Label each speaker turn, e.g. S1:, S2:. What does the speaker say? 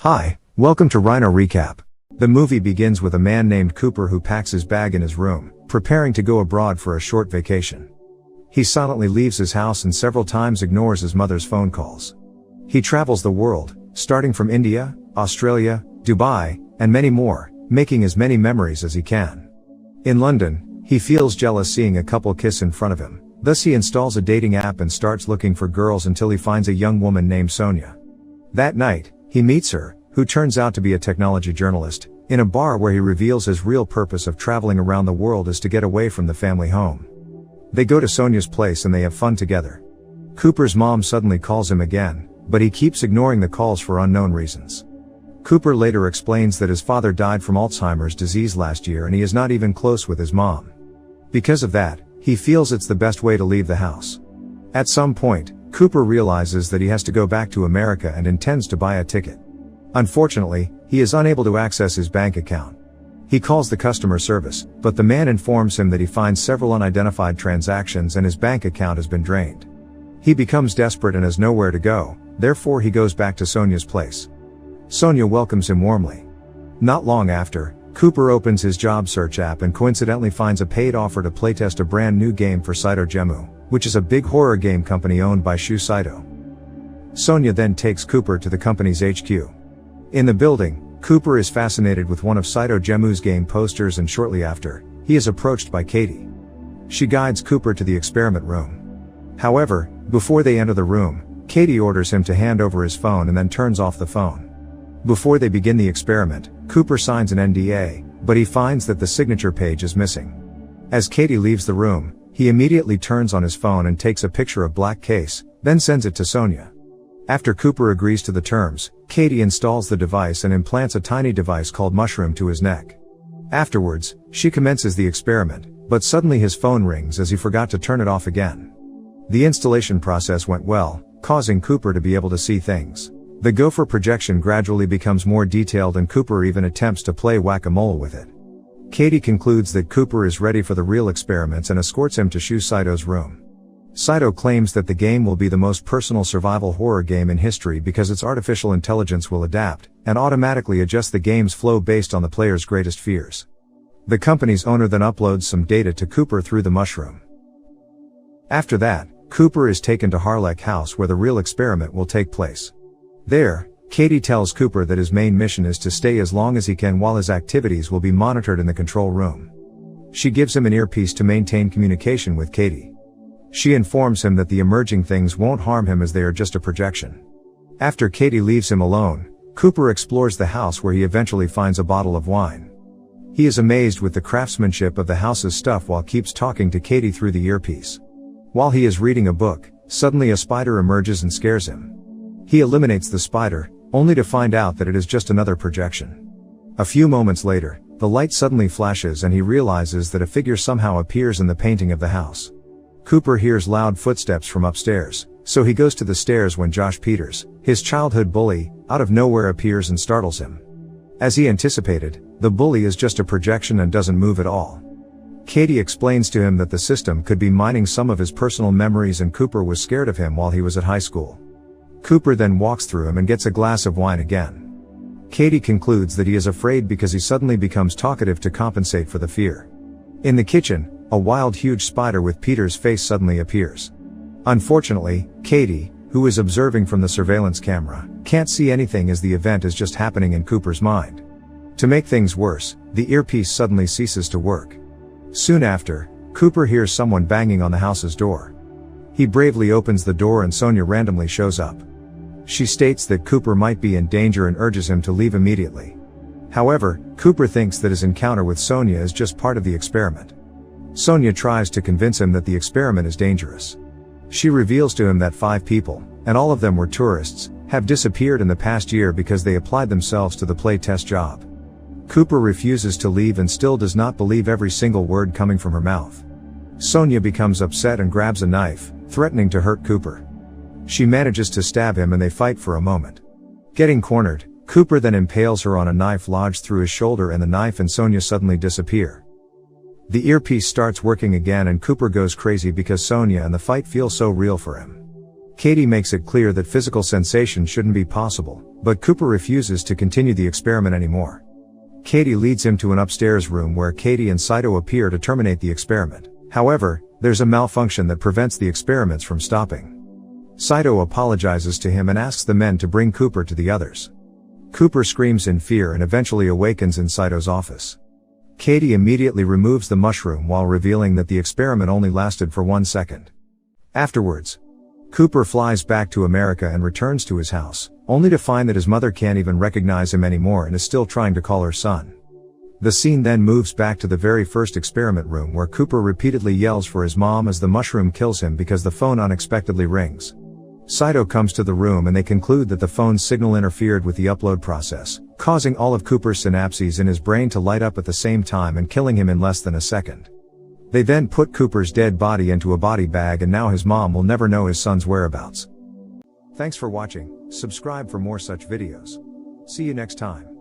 S1: Hi, welcome to Rhino Recap. The movie begins with a man named Cooper who packs his bag in his room, preparing to go abroad for a short vacation. He silently leaves his house and several times ignores his mother's phone calls. He travels the world, starting from India, Australia, Dubai, and many more, making as many memories as he can. In London, he feels jealous seeing a couple kiss in front of him, thus he installs a dating app and starts looking for girls until he finds a young woman named Sonia. That night, he meets her, who turns out to be a technology journalist, in a bar where he reveals his real purpose of traveling around the world is to get away from the family home. They go to Sonia's place and they have fun together. Cooper's mom suddenly calls him again, but he keeps ignoring the calls for unknown reasons. Cooper later explains that his father died from Alzheimer's disease last year and he is not even close with his mom. Because of that, he feels it's the best way to leave the house. At some point, Cooper realizes that he has to go back to America and intends to buy a ticket. Unfortunately, he is unable to access his bank account. He calls the customer service, but the man informs him that he finds several unidentified transactions and his bank account has been drained. He becomes desperate and has nowhere to go, therefore he goes back to Sonia's place. Sonia welcomes him warmly. Not long after, Cooper opens his job search app and coincidentally finds a paid offer to playtest a brand new game for Saito Gemu, which is a big horror game company owned by Shu Saito. Sonia then takes Cooper to the company's HQ. In the building, Cooper is fascinated with one of Saito Gemu's game posters and shortly after, he is approached by Katie. She guides Cooper to the experiment room. However, before they enter the room, Katie orders him to hand over his phone and then turns off the phone. Before they begin the experiment, Cooper signs an NDA, but he finds that the signature page is missing. As Katie leaves the room, he immediately turns on his phone and takes a picture of black case, then sends it to Sonia. After Cooper agrees to the terms, Katie installs the device and implants a tiny device called Mushroom to his neck. Afterwards, she commences the experiment, but suddenly his phone rings as he forgot to turn it off again. The installation process went well, causing Cooper to be able to see things. The gopher projection gradually becomes more detailed and Cooper even attempts to play whack-a-mole with it. Katie concludes that Cooper is ready for the real experiments and escorts him to Shu Saito's room. Saito claims that the game will be the most personal survival horror game in history because its artificial intelligence will adapt and automatically adjust the game's flow based on the player's greatest fears. The company's owner then uploads some data to Cooper through the mushroom. After that, Cooper is taken to Harlech House where the real experiment will take place. There, Katie tells Cooper that his main mission is to stay as long as he can while his activities will be monitored in the control room. She gives him an earpiece to maintain communication with Katie. She informs him that the emerging things won't harm him as they are just a projection. After Katie leaves him alone, Cooper explores the house where he eventually finds a bottle of wine. He is amazed with the craftsmanship of the house's stuff while keeps talking to Katie through the earpiece. While he is reading a book, suddenly a spider emerges and scares him. He eliminates the spider, only to find out that it is just another projection. A few moments later, the light suddenly flashes and he realizes that a figure somehow appears in the painting of the house. Cooper hears loud footsteps from upstairs, so he goes to the stairs when Josh Peters, his childhood bully, out of nowhere appears and startles him. As he anticipated, the bully is just a projection and doesn't move at all. Katie explains to him that the system could be mining some of his personal memories and Cooper was scared of him while he was at high school. Cooper then walks through him and gets a glass of wine again. Katie concludes that he is afraid because he suddenly becomes talkative to compensate for the fear. In the kitchen, a wild huge spider with Peter's face suddenly appears. Unfortunately, Katie, who is observing from the surveillance camera, can't see anything as the event is just happening in Cooper's mind. To make things worse, the earpiece suddenly ceases to work. Soon after, Cooper hears someone banging on the house's door. He bravely opens the door and Sonia randomly shows up. She states that Cooper might be in danger and urges him to leave immediately. However, Cooper thinks that his encounter with Sonia is just part of the experiment. Sonia tries to convince him that the experiment is dangerous. She reveals to him that 5 people, and all of them were tourists, have disappeared in the past year because they applied themselves to the play test job. Cooper refuses to leave and still does not believe every single word coming from her mouth. Sonia becomes upset and grabs a knife, threatening to hurt Cooper. She manages to stab him and they fight for a moment. Getting cornered, Cooper then impales her on a knife lodged through his shoulder and the knife and Sonia suddenly disappear. The earpiece starts working again and Cooper goes crazy because Sonia and the fight feel so real for him. Katie makes it clear that physical sensation shouldn't be possible, but Cooper refuses to continue the experiment anymore. Katie leads him to an upstairs room where Katie and Saito appear to terminate the experiment. However, there's a malfunction that prevents the experiments from stopping. Saito apologizes to him and asks the men to bring Cooper to the others. Cooper screams in fear and eventually awakens in Saito's office. Katie immediately removes the mushroom while revealing that the experiment only lasted for 1 second. Afterwards, Cooper flies back to America and returns to his house, only to find that his mother can't even recognize him anymore and is still trying to call her son. The scene then moves back to the very first experiment room where Cooper repeatedly yells for his mom as the mushroom kills him because the phone unexpectedly rings. Saito comes to the room and they conclude that the phone's signal interfered with the upload process, causing all of Cooper's synapses in his brain to light up at the same time and killing him in less than a second. They then put Cooper's dead body into a body bag and now his mom will never know his son's whereabouts. Thanks for watching, subscribe for more such videos. See you next time.